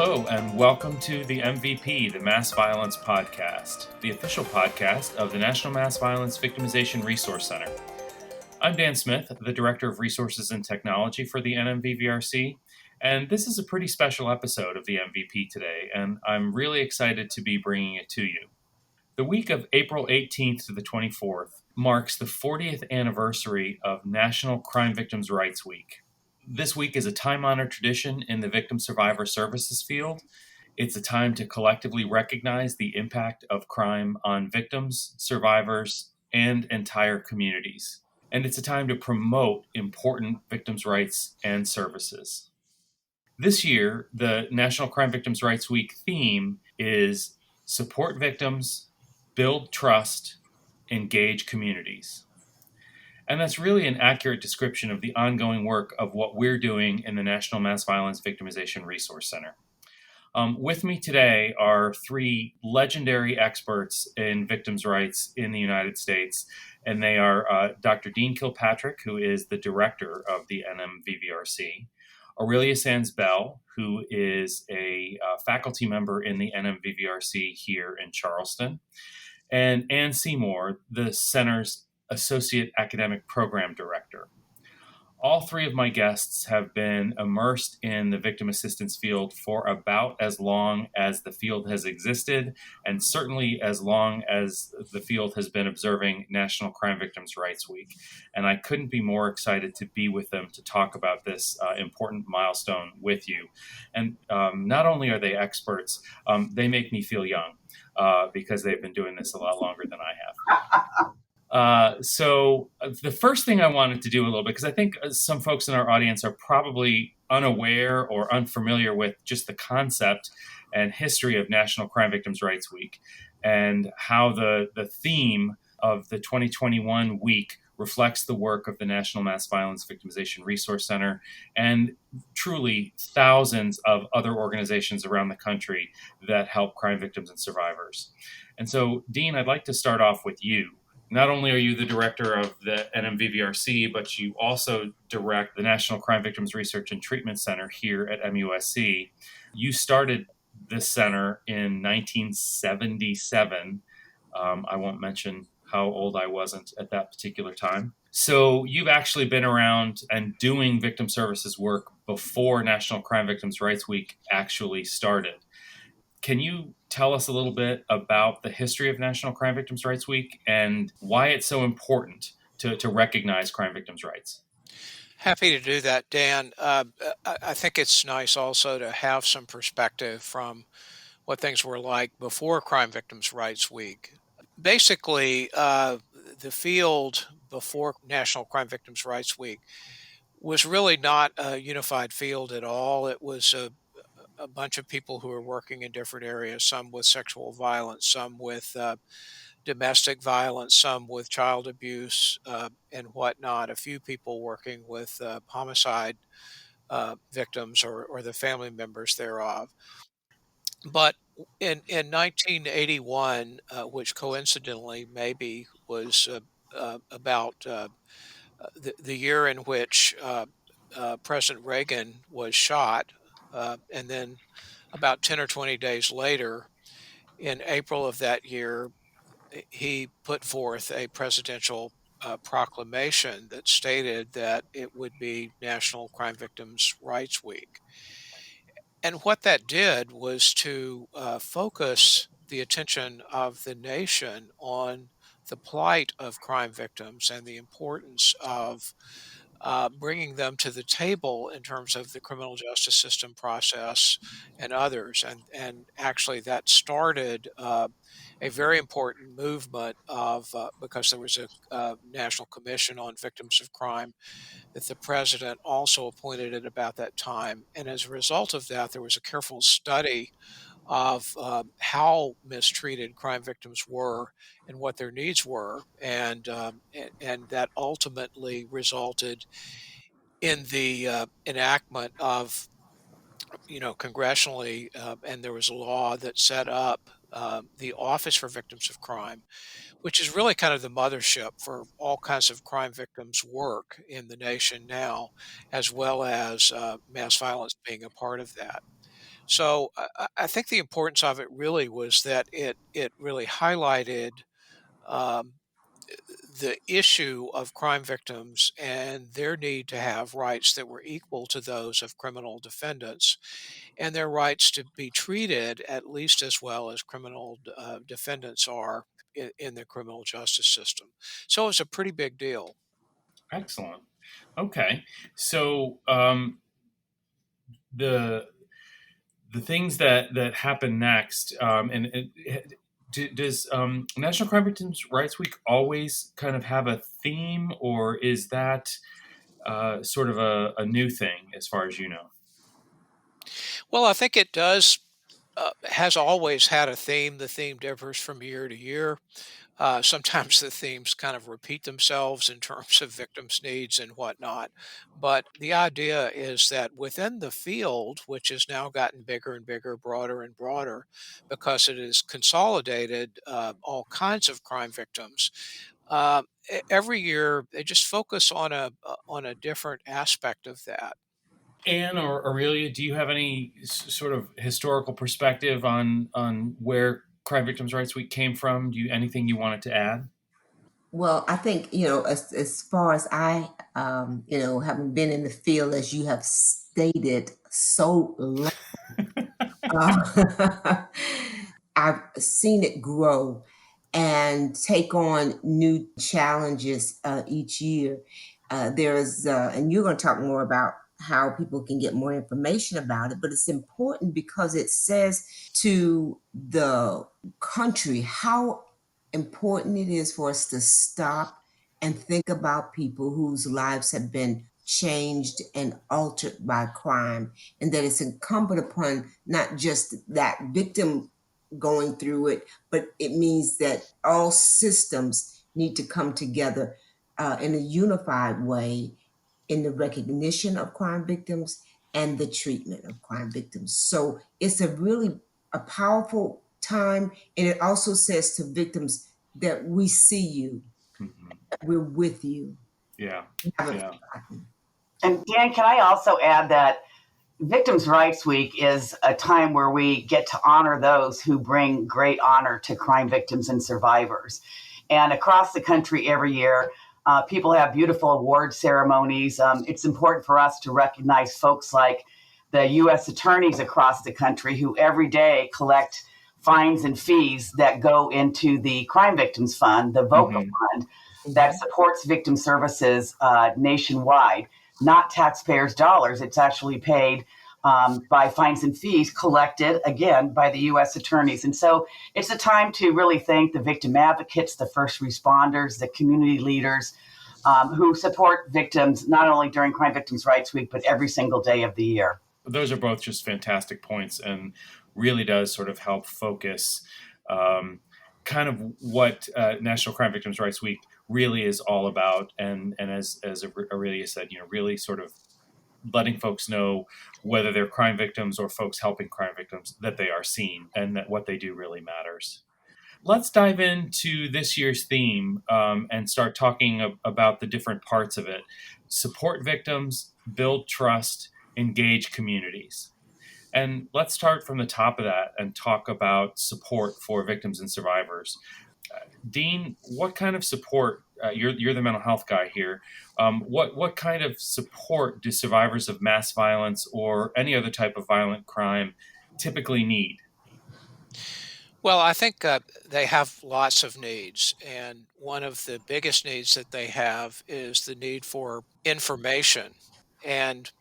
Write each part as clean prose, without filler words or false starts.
Hello, and welcome to the MVP, the Mass Violence Podcast, the official podcast of the National Mass Violence Victimization Resource Center. I'm Dan Smith, the Director of Resources and Technology for the NMVVRC, and this is a pretty special episode of the MVP today, and I'm really excited to be bringing it to you. The week of April 18th to the 24th marks the 40th anniversary of National Crime Victims' Rights Week. This week is a time-honored tradition in the victim survivor services field. It's a time to collectively recognize the impact of crime on victims, survivors, and entire communities. And it's a time to promote important victims' rights and services. This year, the National Crime Victims' Rights Week theme is Support Victims, Build Trust, Engage Communities. And that's really an accurate description of the ongoing work of what we're doing in the National Mass Violence Victimization Resource Center. With me today are three legendary experts in victims' rights in the United States, and they are Dr. Dean Kilpatrick, who is the director of the NMVVRC, Aurelia Sands Belle, who is a faculty member in the NMVVRC here in Charleston, and Ann Seymour, the center's Associate Academic Program Director. All three of my guests have been immersed in the victim assistance field for about as long as the field has existed, and certainly as long as the field has been observing National Crime Victims' Rights Week. And I couldn't be more excited to be with them to talk about this important milestone with you. And not only are they experts, they make me feel young because they've been doing this a lot longer than I have. So the first thing I wanted to do a little bit, because I think some folks in our audience are probably unaware or unfamiliar with just the concept and history of National Crime Victims' Rights Week and how the theme of the 2021 week reflects the work of the National Mass Violence Victimization Resource Center and truly thousands of other organizations around the country that help crime victims and survivors. And so, Dean, I'd like to start off with you. Not only are you the director of the NMVVRC, but you also direct the National Crime Victims Research and Treatment Center here at MUSC. You started this center in 1977. I won't mention how old I wasn't at that particular time. So you've actually been around and doing victim services work before National Crime Victims' Rights Week actually started. Can you tell us a little bit about the history of National Crime Victims' Rights Week and why it's so important to recognize crime victims' rights? Happy to do that, Dan. I think it's nice also to have some perspective from what things were like before Crime Victims' Rights Week. Basically, the field before National Crime Victims' Rights Week was really not a unified field at all. It was a bunch of people who were working in different areas, some with sexual violence, some with domestic violence, some with child abuse and whatnot, a few people working with homicide victims or the family members thereof. But in 1981, which coincidentally maybe was about the year in which President Reagan was shot, and then about 10 or 20 days later, in April of that year, he put forth a presidential proclamation that stated that it would be National Crime Victims' Rights Week. And what that did was to focus the attention of the nation on the plight of crime victims and the importance of bringing them to the table in terms of the criminal justice system process and others. And actually, that started a very important movement of because there was a National Commission on Victims of Crime that the president also appointed at about that time. And as a result of that, there was a careful study of how mistreated crime victims were and what their needs were, and that ultimately resulted in the enactment of, congressionally, and there was a law that set up the Office for Victims of Crime, which is really kind of the mothership for all kinds of crime victims work in the nation now, as well as mass violence being a part of that. So I think the importance of it really was that it really highlighted um, the issue of crime victims and their need to have rights that were equal to those of criminal defendants, and their rights to be treated at least as well as criminal defendants are in the criminal justice system. So it's a pretty big deal. Excellent. Okay. So the the things that happen next, does National Crime Victims' Rights Week always kind of have a theme, or is that sort of a new thing as far as you know? Well, I think it does. Has always had a theme. The theme differs from year to year. Sometimes the themes kind of repeat themselves in terms of victims' needs and whatnot. But the idea is that within the field, which has now gotten bigger and bigger, broader and broader, because it has consolidated all kinds of crime victims, every year they just focus on a different aspect of that. Anne or Aurelia, do you have any sort of historical perspective on where Crime Victims' Rights Week came from? Do you anything you wanted to add? Well, I think, as far as I, having been in the field, as you have stated so long, uh, I've seen it grow and take on new challenges each year. And you're going to talk more about how people can get more information about it, but it's important because it says to the country how important it is for us to stop and think about people whose lives have been changed and altered by crime, and that it's incumbent upon not just that victim going through it, but it means that all systems need to come together in a unified way in the recognition of crime victims and the treatment of crime victims. So it's a powerful time, and it also says to victims that we see you, Mhm. we're with you, Yeah, we haven't yeah. forgotten. And Dan, can I also add that Victims' Rights Week is a time where we get to honor those who bring great honor to crime victims and survivors. And across the country every year, people have beautiful award ceremonies. It's important for us to recognize folks like the U.S. attorneys across the country who every day collect fines and fees that go into the Crime Victims Fund, the VOCA Hmm. fund, that Mhm. supports victim services nationwide, not taxpayers' dollars. It's actually paid by fines and fees collected again by the U.S. attorneys. And so it's a time to really thank the victim advocates, the first responders, the community leaders who support victims not only during Crime Victims' Rights Week, but every single day of the year. Those are both just fantastic points, and really does sort of help focus um, kind of what National Crime Victims' Rights Week really is all about. And as Aurelia said, really sort of letting folks know, whether they're crime victims or folks helping crime victims, that they are seen and that what they do really matters. Let's dive into this year's theme and start talking about the different parts of it. Support victims, build trust, engage communities. And let's start from the top of that and talk about support for victims and survivors. Dean, what kind of support? You're the mental health guy here. What kind of support do survivors of mass violence or any other type of violent crime typically need? Well, I think they have lots of needs. And one of the biggest needs that they have is the need for information. And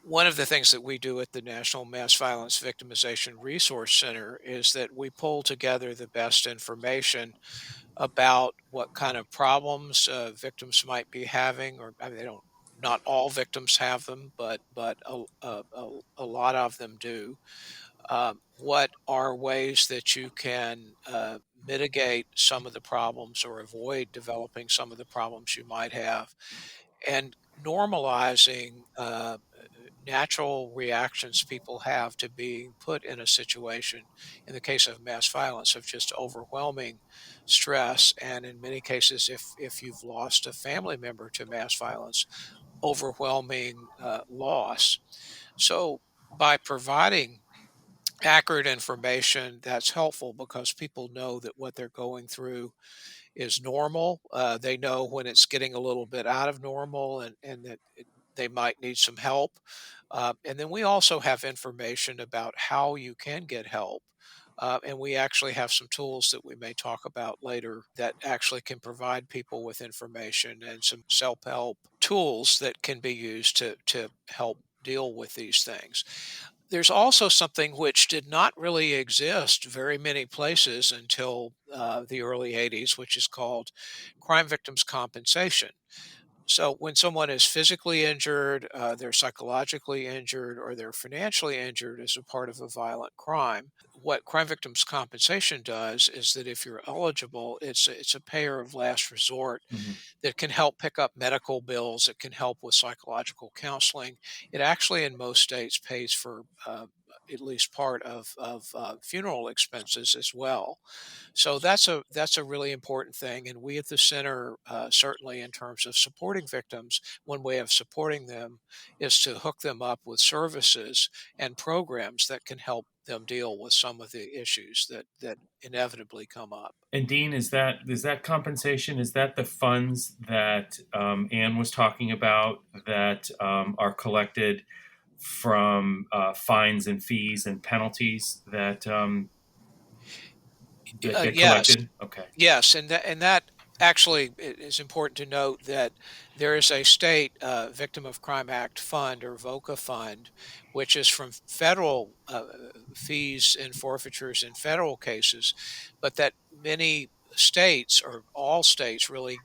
one of the things that we do at the National Mass Violence Victimization Resource Center is that we pull together the best information about what kind of problems victims might be having, or I mean, they don't. Not all victims have them, but a lot of them do. What are ways that you can mitigate some of the problems or avoid developing some of the problems you might have, and normalizing natural reactions people have to being put in a situation, in the case of mass violence, of just overwhelming stress, and in many cases, if you've lost a family member to mass violence, overwhelming loss. So by providing accurate information that's helpful because people know that what they're going through is normal. They know when it's getting a little bit out of normal and that they might need some help. And then we also have information about how you can get help. And we actually have some tools that we may talk about later that actually can provide people with information and some self help tools that can be used to help deal with these things. There's also something which did not really exist very many places until the early 80s, which is called crime victims compensation. So when someone is physically injured, they're psychologically injured, or they're financially injured as a part of a violent crime, what crime victims compensation does is that if you're eligible, it's a payer of last resort Hmm. that can help pick up medical bills. It can help with psychological counseling. It actually, in most states, pays for at least part of funeral expenses as well. So that's a really important thing. And we at the center, certainly in terms of supporting victims, one way of supporting them is to hook them up with services and programs that can help them deal with some of the issues that inevitably come up. And Dean, is that compensation? Is that the funds that Anne was talking about that are collected from fines and fees and penalties that get Yes, collected? Okay. yes, and that actually is important to note that there is a state Victim of Crime Act fund or VOCA fund, which is from federal fees and forfeitures in federal cases, but that many states or all states really.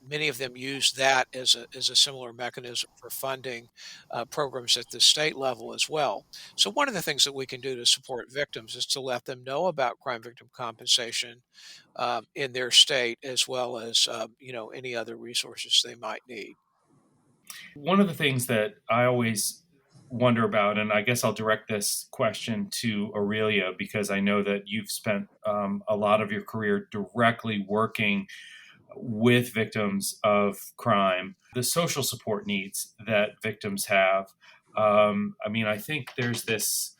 Many of them use that as a similar mechanism for funding programs at the state level as well. So one of the things that we can do to support victims is to let them know about crime victim compensation in their state, as well as any other resources they might need. One of the things that I always wonder about, and I guess I'll direct this question to Aurelia because I know that you've spent a lot of your career directly working with victims of crime, the social support needs that victims have. I mean, I think there's this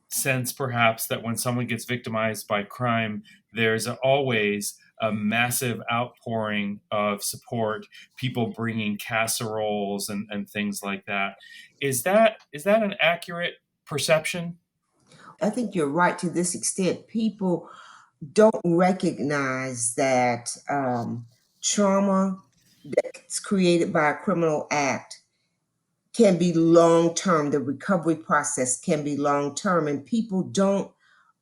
sense perhaps that when someone gets victimized by crime, there's always a massive outpouring of support, people bringing casseroles and things like that. Is that an accurate perception? I think you're right to this extent. People don't recognize that trauma that's created by a criminal act can be long term. The recovery process can be long term, and people don't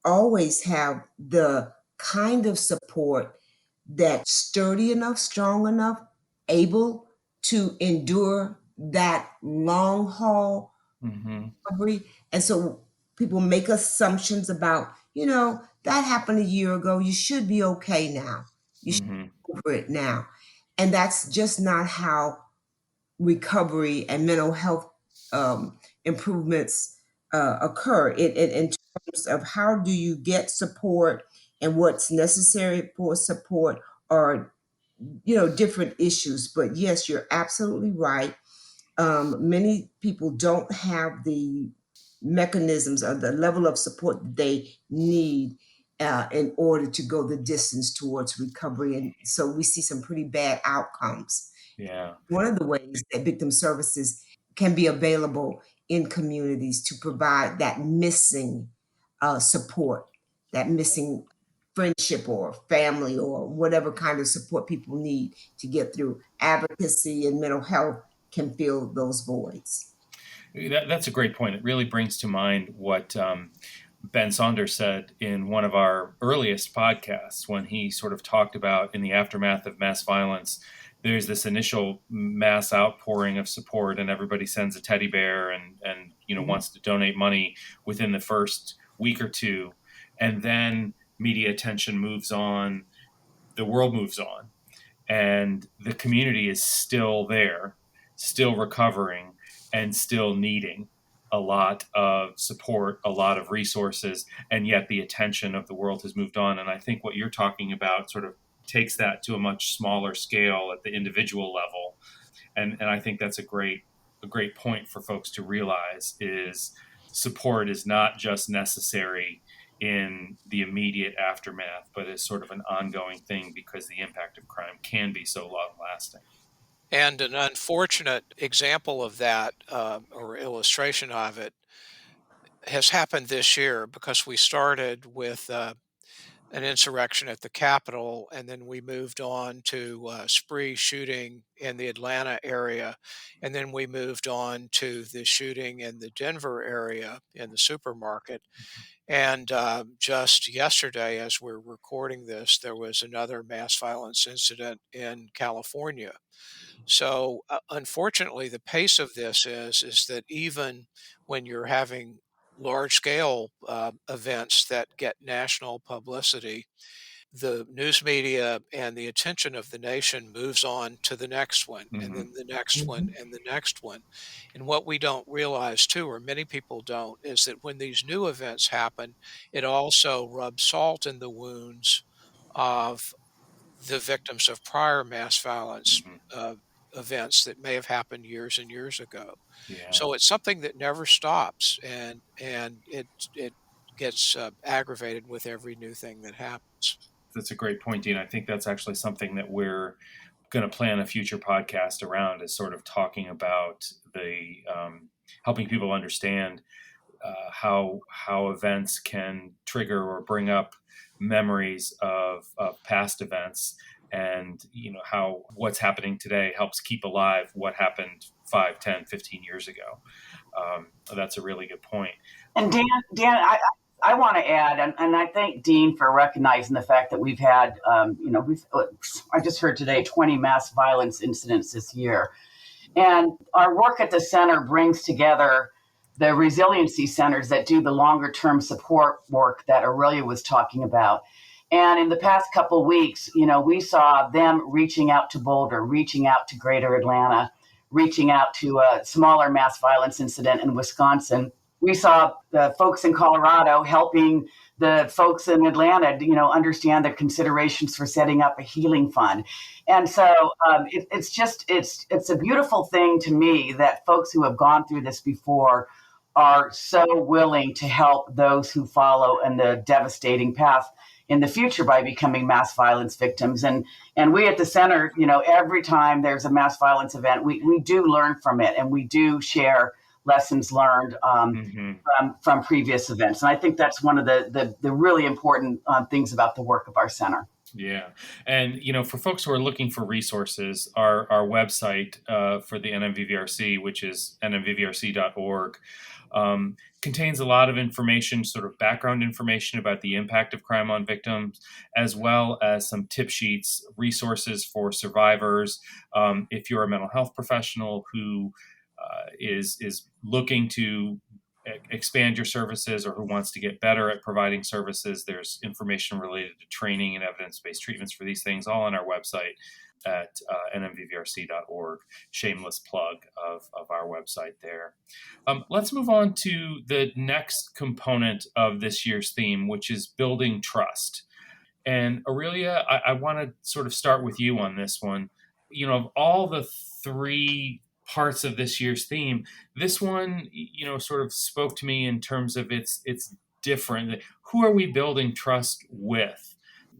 always have the kind of support that's sturdy enough, strong enough, able to endure that long haul Hmm. recovery. And so people make assumptions about, that happened a year ago. You should be okay now. You should Hmm. be over it now. And that's just not how recovery and mental health improvements occur. In terms of how do you get support and what's necessary for support are, different issues. But yes, you're absolutely right. Many people don't have the mechanisms or the level of support that they need in order to go the distance towards recovery. And so we see some pretty bad outcomes. Yeah. One of the ways that victim services can be available in communities to provide that missing support, that missing friendship or family or whatever kind of support people need to get through. Advocacy and mental health can fill those voids. That's a great point. It really brings to mind what Ben Saunders said in one of our earliest podcasts when he sort of talked about in the aftermath of mass violence, there's this initial mass outpouring of support and everybody sends a teddy bear and Mhm. wants to donate money within the first week or two. And then media attention moves on, the world moves on, and the community is still there, still recovering, and still needing a lot of support, a lot of resources, and yet the attention of the world has moved on. And I think what you're talking about sort of takes that to a much smaller scale at the individual level. And I think that's a great point for folks to realize is support is not just necessary in the immediate aftermath, but is sort of an ongoing thing because the impact of crime can be so long lasting. And an unfortunate example of that, or illustration of it, has happened this year because we started with an insurrection at the Capitol, and then we moved on to spree shooting in the Atlanta area, and then we moved on to the shooting in the Denver area in the supermarket. And just yesterday, as we're recording this, there was another mass violence incident in California. So, unfortunately, the pace of this is that even when you're having large scale events that get national publicity, the news media and the attention of the nation moves on to the next one, and Mm-hmm. then the next one, Mhm. and the next one. And what we don't realize, too, or many people don't, is that when these new events happen, it also rubs salt in the wounds of the victims of prior mass violence Mm-hmm. uh, events that may have happened years and years ago. Yeah. So it's something that never stops, and it gets aggravated with every new thing that happens. That's a great point, Dean. I think that's actually something that we're going to plan a future podcast around, is sort of talking about the helping people understand how events can trigger or bring up memories of past events, and how what's happening today helps keep alive what happened 5, 10, 15 years ago. That's a really good point. And Dan, I want to add, and I thank Dean for recognizing the fact that we've had, I just heard today, 20 mass violence incidents this year. And our work at the center brings together the resiliency centers that do the longer term support work that Aurelia was talking about. And in the past couple of weeks, we saw them reaching out to Boulder, reaching out to Greater Atlanta, reaching out to a smaller mass violence incident in Wisconsin. We saw the folks in Colorado helping the folks in Atlanta, understand the considerations for setting up a healing fund. And so it's a beautiful thing to me that folks who have gone through this before are so willing to help those who follow in the devastating path in the future by becoming mass violence victims. And we at the center, every time there's a mass violence event, we do learn from it, and we do share lessons learned Mm-hmm. from previous events. And I think that's one of the really important things about the work of our center. Yeah. And, for folks who are looking for resources, our website for the NMVVRC, which is nmvvrc.org, contains a lot of information, sort of background information about the impact of crime on victims, as well as some tip sheets, resources for survivors. If you're a mental health professional who is looking to expand your services, or who wants to get better at providing services, there's information related to training and evidence-based treatments for these things, all on our website at nmvvrc.org. Shameless plug of our website there. Let's move on to the next component of this year's theme, which is building trust. And Aurelia, I want to sort of start with you on this one. Of all the three parts of this year's theme, this one, sort of spoke to me in terms of it's different. Who are we building trust with?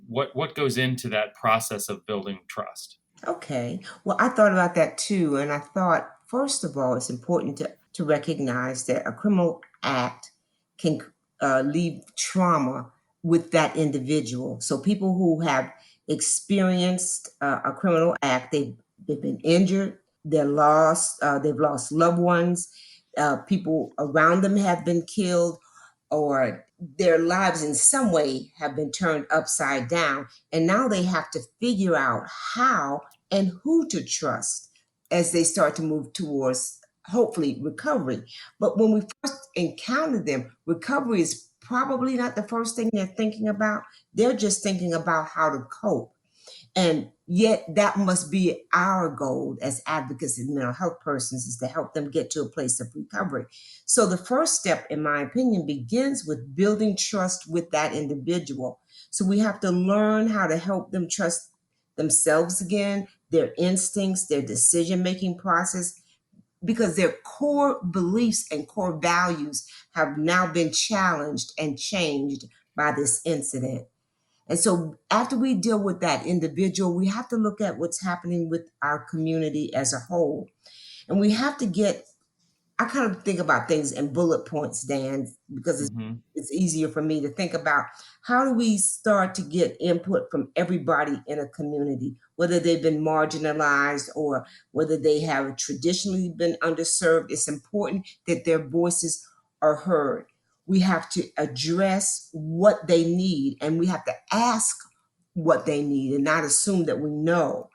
What goes into that process of building trust? Okay. Well, I thought about that too. And I thought, first of all, it's important to recognize that a criminal act can leave trauma with that individual. So people who have experienced a criminal act, they've been injured, they've lost loved ones, people around them have been killed, or their lives in some way have been turned upside down. And now they have to figure out how and who to trust as they start to move towards, hopefully, recovery. But when we first encounter them, recovery is probably not the first thing they're thinking about. They're just thinking about how to cope. And yet that must be our goal as advocates and mental health persons, is to help them get to a place of recovery. So the first step, in my opinion, begins with building trust with that individual. So we have to learn how to help them trust themselves again, their instincts, their decision-making process, because their core beliefs and core values have now been challenged and changed by this incident. And so after we deal with that individual, we have to look at what's happening with our community as a whole. And we have to I kind of think about things in bullet points, Dan, because it's easier for me to think about how do we start to get input from everybody in a community, whether they've been marginalized or whether they have traditionally been underserved. It's important that their voices are heard. We have to address what they need, and we have to ask what they need and not assume that we know.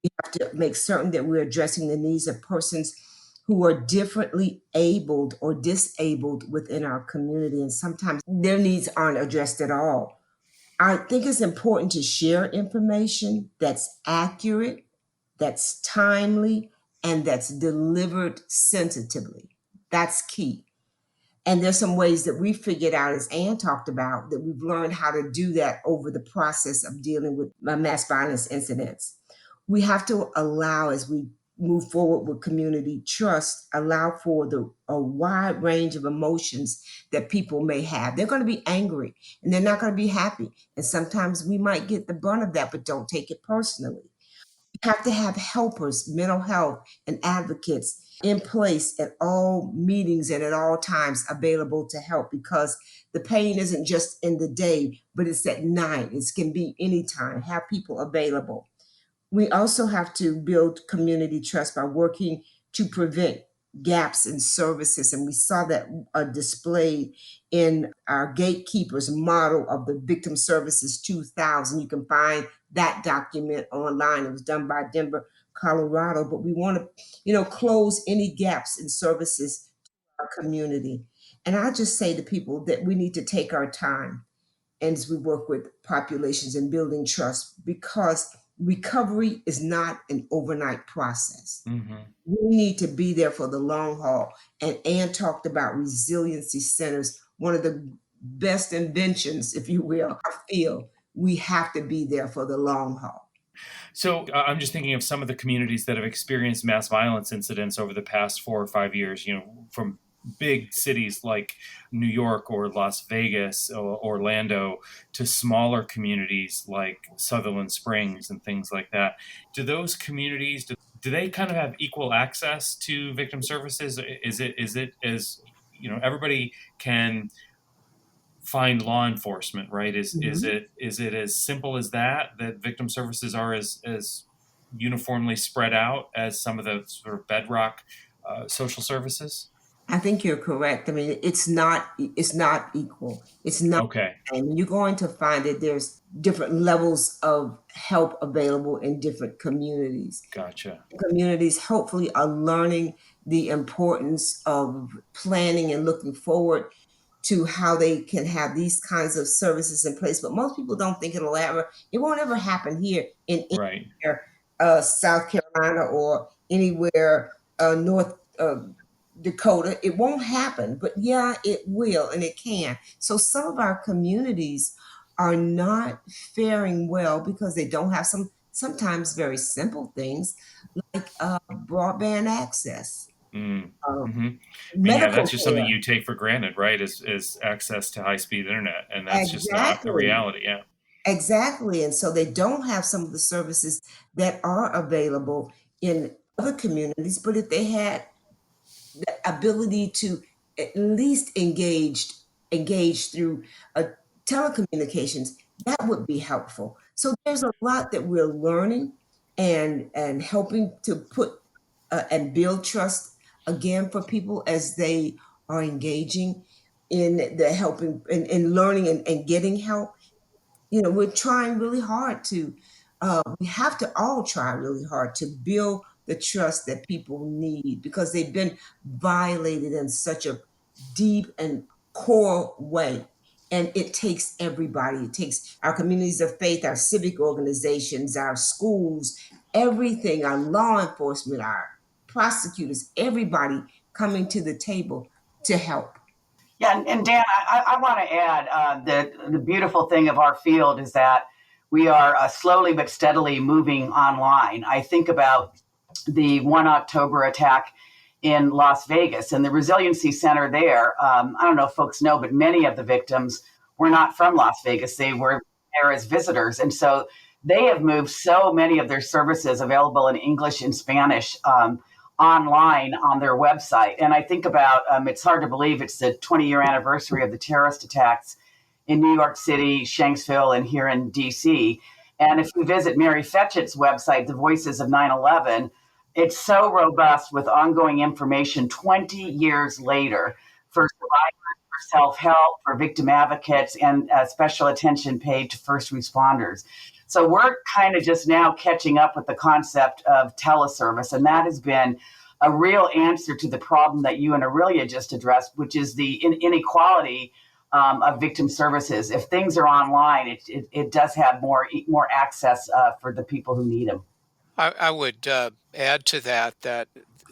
We have to make certain that we're addressing the needs of persons who are differently abled or disabled within our community. And sometimes their needs aren't addressed at all. I think it's important to share information that's accurate, that's timely, and that's delivered sensitively. That's key. And there's some ways that we figured out, as Ann talked about, that we've learned how to do that over the process of dealing with mass violence incidents. We have to allow, as we move forward with community trust, allow for a wide range of emotions that people may have. They're going to be angry and they're not going to be happy. And sometimes we might get the brunt of that, but don't take it personally. We have to have helpers, mental health, and advocates in place at all meetings and at all times available to help, because the pain isn't just in the day, but it's at night. It can be anytime. Have people available. We also have to build community trust by working to prevent gaps in services. And we saw that displayed in our Gatekeepers model of the Victim Services 2000. You can find that document online. It was done by Denver, Colorado. But we want to, close any gaps in services to our community. And I just say to people that we need to take our time as we work with populations and building trust, because recovery is not an overnight process. We need to be there for the long haul. And Ann talked about resiliency centers, one of the best inventions, if you will. I feel we have to be there for the long haul. So I'm just thinking of some of the communities that have experienced mass violence incidents over the past 4 or 5 years, from big cities like New York or Las Vegas or Orlando to smaller communities like Sutherland Springs and things like that. Do those communities, do they kind of have equal access to victim services? Is it as, everybody can find law enforcement, right? Is it as simple as that victim services are as uniformly spread out as some of the sort of bedrock social services? I think you're correct. I mean, it's not equal. It's not. Okay. And you're going to find that there's different levels of help available in different communities. Gotcha. Communities hopefully are learning the importance of planning and looking forward to how they can have these kinds of services in place. But most people don't think it won't ever happen here in anywhere, South Carolina or anywhere North Dakota. It won't happen, but yeah, it will, and it can. So some of our communities are not faring well because they don't have sometimes very simple things like broadband access. Yeah, that's just something you take for granted, right? Is access to high-speed internet, and that's just not the reality. Yeah. Exactly. And so they don't have some of the services that are available in other communities, but if they had the ability to at least engage through telecommunications, that would be helpful. So there's a lot that we're learning and helping to put and build trust again for people as they are engaging in the helping in learning and getting help. We're trying really hard we have to all try really hard to build the trust that people need, because they've been violated in such a deep and core way. And it takes everybody. It takes our communities of faith, our civic organizations, our schools, everything, our law enforcement, our prosecutors, everybody coming to the table to help. Yeah, and Dan, I want to add the beautiful thing of our field is that we are slowly but steadily moving online. I think about the 1 October attack in Las Vegas. And the Resiliency Center there, I don't know if folks know, but many of the victims were not from Las Vegas. They were there as visitors. And so they have moved so many of their services available in English and Spanish online on their website. And I think about, it's hard to believe it's the 20-year anniversary of the terrorist attacks in New York City, Shanksville, and here in DC. And if you visit Mary Fetchett's website, The Voices of 9/11, it's so robust with ongoing information 20 years later for survivors, for self-help, for victim advocates, and special attention paid to first responders. So we're kind of just now catching up with the concept of teleservice, and that has been a real answer to the problem that you and Aurelia just addressed, which is the inequality of victim services. If things are online, it does have more access for the people who need them. I would add to that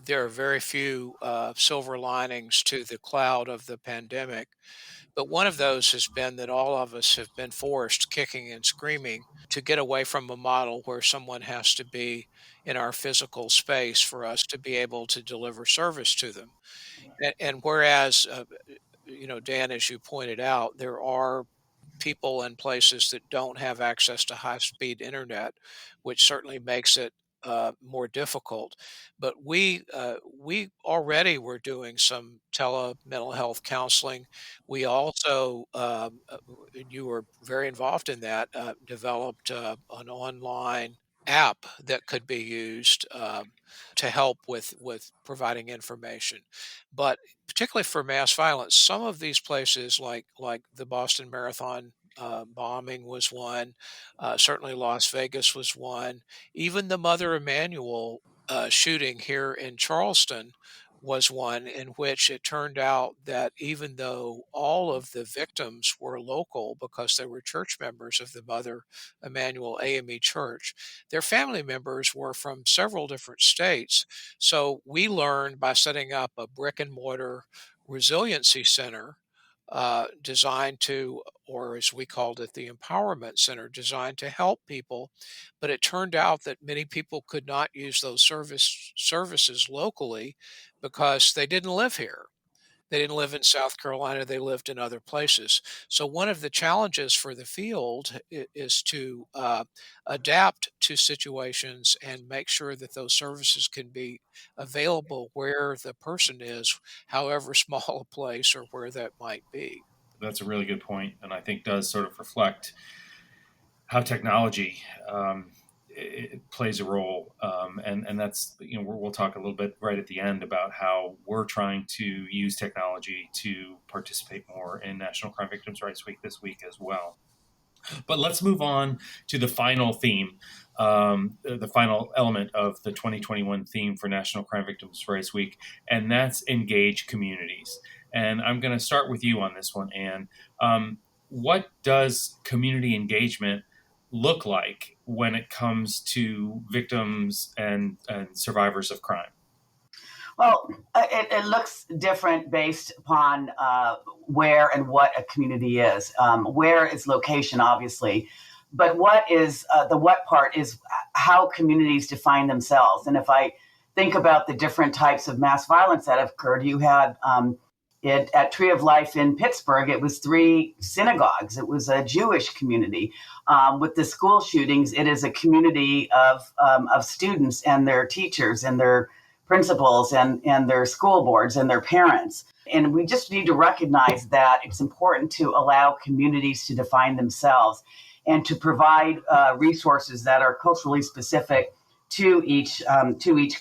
there are very few silver linings to the cloud of the pandemic. But one of those has been that all of us have been forced, kicking and screaming, to get away from a model where someone has to be in our physical space for us to be able to deliver service to them. And whereas, Dan, as you pointed out, there are people in places that don't have access to high-speed internet, which certainly makes it more difficult. But we already were doing some tele mental health counseling. We also, and you were very involved in that, developed an online app that could be used to help with providing information. But particularly for mass violence, some of these places, like the Boston Marathon bombing was one, certainly Las Vegas was one, even the Mother Emanuel shooting here in Charleston was one in which it turned out that even though all of the victims were local because they were church members of the Mother Emanuel AME Church, their family members were from several different states. So we learned by setting up a brick and mortar resiliency center designed to, or as we called it, the Empowerment Center, designed to help people. But it turned out that many people could not use those services locally because they didn't live here. They didn't live in South Carolina, they lived in other places. So, one of the challenges for the field is to adapt to situations and make sure that those services can be available where the person is, however small a place or where that might be. That's a really good point, and I think does sort of reflect how technology it plays a role, and that's we'll talk a little bit right at the end about how we're trying to use technology to participate more in National Crime Victims' Rights Week this week as well. But let's move on to the final theme, the final element of the 2021 theme for National Crime Victims' Rights Week, and that's engage communities. And I'm going to start with you on this one, Anne. What does community engagement look like when it comes to victims and survivors of crime? Well, it looks different based upon where and what a community is. Where is location, obviously, but what is the what part is how communities define themselves. And if I think about the different types of mass violence that have occurred, you had at Tree of Life in Pittsburgh, it was 3 synagogues. It was a Jewish community. With the school shootings, it is a community of students and their teachers and their principals and their school boards and their parents. And we just need to recognize that it's important to allow communities to define themselves and to provide resources that are culturally specific to each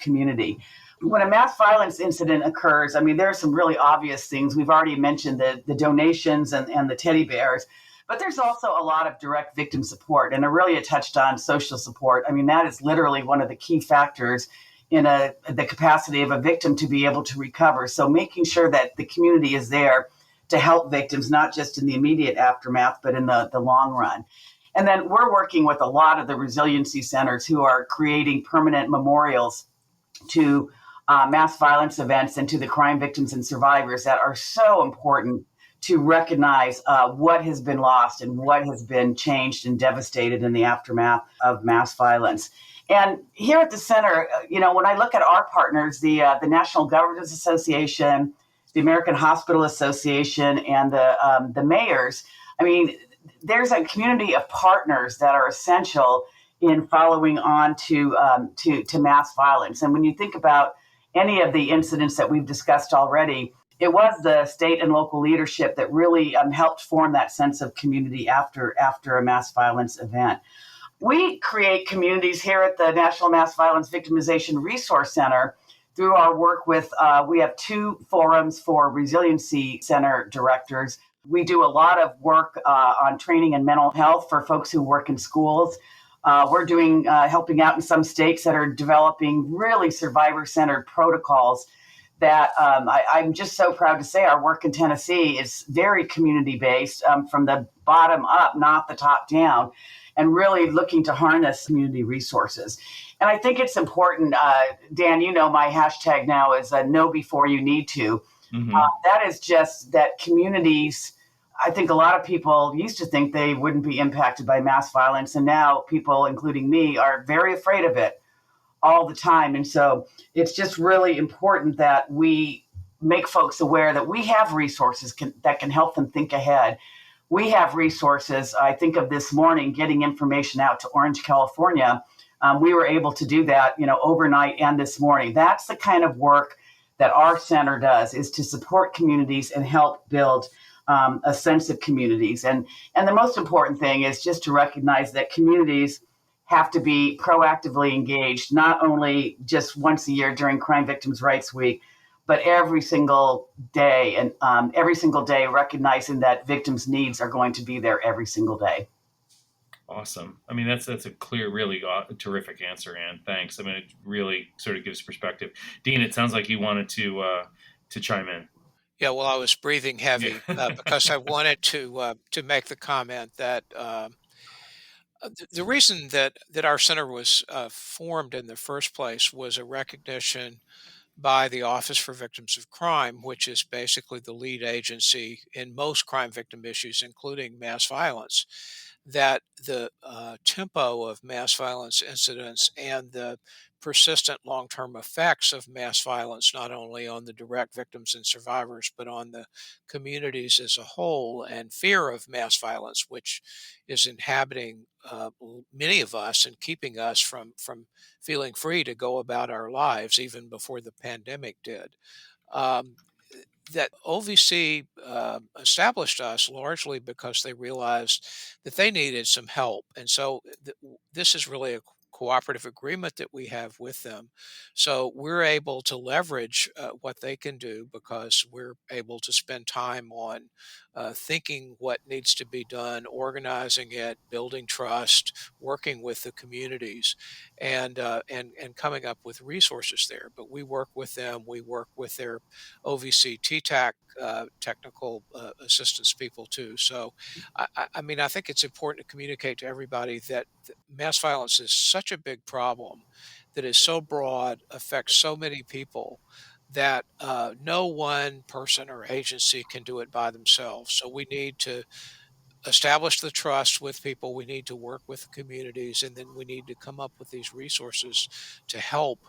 community. When a mass violence incident occurs, I mean, there are some really obvious things. We've already mentioned the donations and the teddy bears, but there's also a lot of direct victim support. And Aurelia touched on social support. I mean, that is literally one of the key factors in the capacity of a victim to be able to recover. So making sure that the community is there to help victims, not just in the immediate aftermath, but in the long run. And then we're working with a lot of the resiliency centers who are creating permanent memorials to mass violence events and to the crime victims and survivors that are so important to recognize what has been lost and what has been changed and devastated in the aftermath of mass violence. And here at the center, when I look at our partners, the National Governors Association, the American Hospital Association, and the mayors, I mean, there's a community of partners that are essential in following on to mass violence. And when you think about any of the incidents that we've discussed already, it was the state and local leadership that really helped form that sense of community after a mass violence event. We create communities here at the National Mass Violence Victimization Resource Center through our work with, we have 2 forums for resiliency center directors. We do a lot of work on training and mental health for folks who work in schools. We're doing helping out in some states that are developing really survivor-centered protocols that I'm just so proud to say our work in Tennessee is very community-based from the bottom up, not the top down, and really looking to harness community resources. And I think it's important, Dan, my hashtag now is know before you need to. Mm-hmm. That is just that communities, I think a lot of people used to think they wouldn't be impacted by mass violence. And now people, including me, are very afraid of it all the time. And so it's just really important that we make folks aware that we have resources that can help them think ahead. We have resources. I think of this morning getting information out to Orange, California. We were able to do that, overnight and this morning. That's the kind of work that our center does, is to support communities and help build a sense of communities. And the most important thing is just to recognize that communities have to be proactively engaged, not only just once a year during Crime Victims' Rights Week, but every single day, and every single day recognizing that victims' needs are going to be there every single day. Awesome. I mean, that's a clear, really terrific answer, Ann. Thanks. I mean, it really sort of gives perspective. Dean, it sounds like you wanted to chime in. Yeah, well, I was breathing heavy because I wanted to make the comment that the reason that our center was formed in the first place was a recognition by the Office for Victims of Crime, which is basically the lead agency in most crime victim issues, including mass violence, that the tempo of mass violence incidents and the persistent long-term effects of mass violence, not only on the direct victims and survivors, but on the communities as a whole, and fear of mass violence, which is inhabiting many of us and keeping us from feeling free to go about our lives even before the pandemic did. That OVC established us largely because they realized that they needed some help. And so this is really a cooperative agreement that we have with them. So we're able to leverage what they can do because we're able to spend time on thinking what needs to be done, organizing it, building trust, working with the communities, and coming up with resources there. But we work with them. We work with their OVC TTAC technical assistance people too. So, I mean, I think it's important to communicate to everybody that mass violence is such a big problem that is so broad, affects so many people, that no one person or agency can do it by themselves. So we need to establish the trust with people. We need to work with communities, and then we need to come up with these resources to help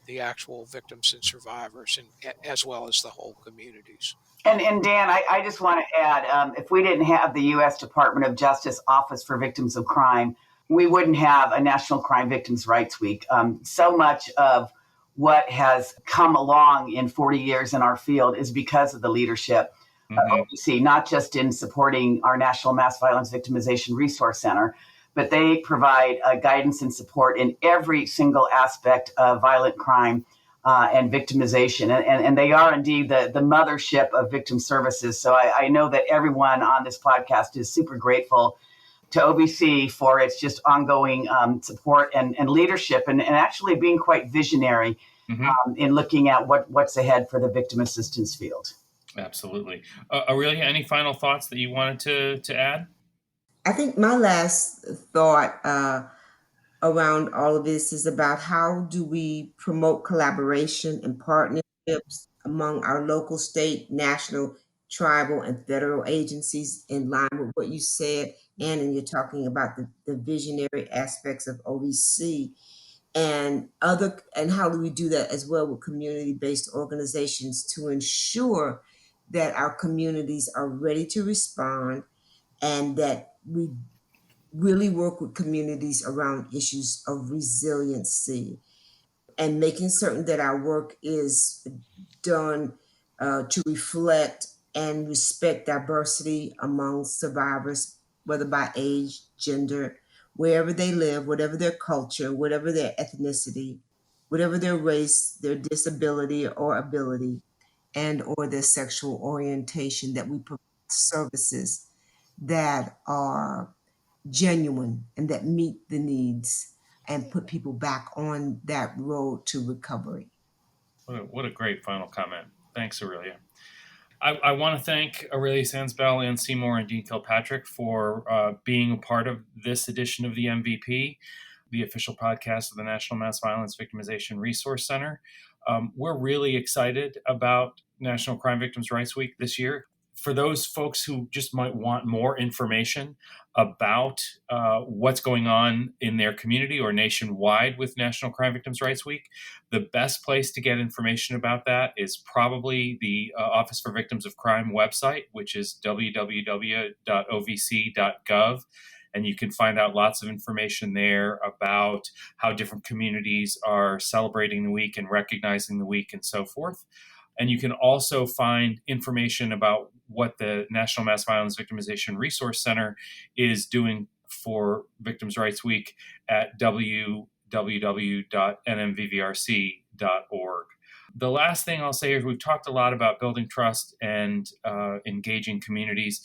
the actual victims and survivors, and as well as the whole communities. And Dan, I just want to add, if we didn't have the U.S. Department of Justice Office for Victims of Crime, we wouldn't have a National Crime Victims' Rights Week. So much of what has come along in 40 years in our field is because of the leadership of OVC, not just in supporting our National Mass Violence Victimization Resource Center, but they provide guidance and support in every single aspect of violent crime and victimization. And they are indeed the mothership of victim services. So I know that everyone on this podcast is super grateful to OVC for its just ongoing support and leadership, and actually being quite visionary in looking at what's ahead for the victim assistance field. Absolutely. Aurelia, any final thoughts that you wanted to add? I think my last thought around all of this is about how do we promote collaboration and partnerships among our local, state, national, tribal, and federal agencies, in line with what you said, and you're talking about the visionary aspects of OVC. and how do we do that as well with community-based organizations to ensure that our communities are ready to respond, and that we really work with communities around issues of resiliency, and making certain that our work is done to reflect and respect diversity among survivors, whether by age, gender, wherever they live, whatever their culture, whatever their ethnicity, whatever their race, their disability or ability, and or their sexual orientation, that we provide services that are genuine and that meet the needs and put people back on that road to recovery. What a great final comment. Thanks, Aurelia. I want to thank Aurelia Sands Belle and Seymour and Dean Kilpatrick for being a part of this edition of the MVP, the official podcast of the National Mass Violence Victimization Resource Center. We're really excited about National Crime Victims' Rights Week this year. For those folks who just might want more information about what's going on in their community or nationwide with National Crime Victims' Rights Week, the best place to get information about that is probably the Office for Victims of Crime website, which is www.ovc.gov. And you can find out lots of information there about how different communities are celebrating the week and recognizing the week and so forth. And you can also find information about what the National Mass Violence Victimization Resource Center is doing for Victims' Rights Week at www.nmvvrc.org. The last thing I'll say is we've talked a lot about building trust and engaging communities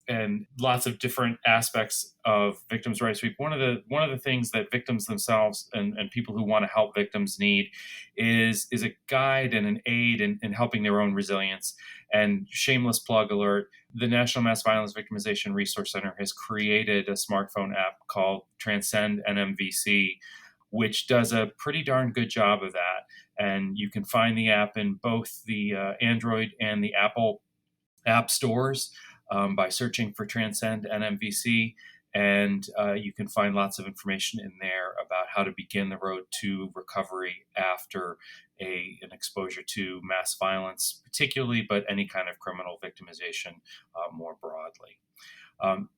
and lots of different aspects of Victims' Rights Week. One of the things that victims themselves and people who want to help victims need is a guide and an aid in helping their own resilience. And shameless plug alert, the National Mass Violence Victimization Resource Center has created a smartphone app called Transcend NMVC, which does a pretty darn good job of that. And you can find the app in both the Android and the Apple app stores by searching for Transcend NMVC. And you can find lots of information in there about how to begin the road to recovery after an exposure to mass violence, particularly, but any kind of criminal victimization more broadly.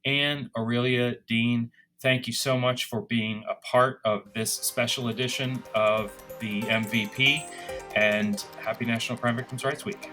Anne, Aurelia, Dean, thank you so much for being a part of this special edition of the MVP, and happy National Crime Victims' Rights Week.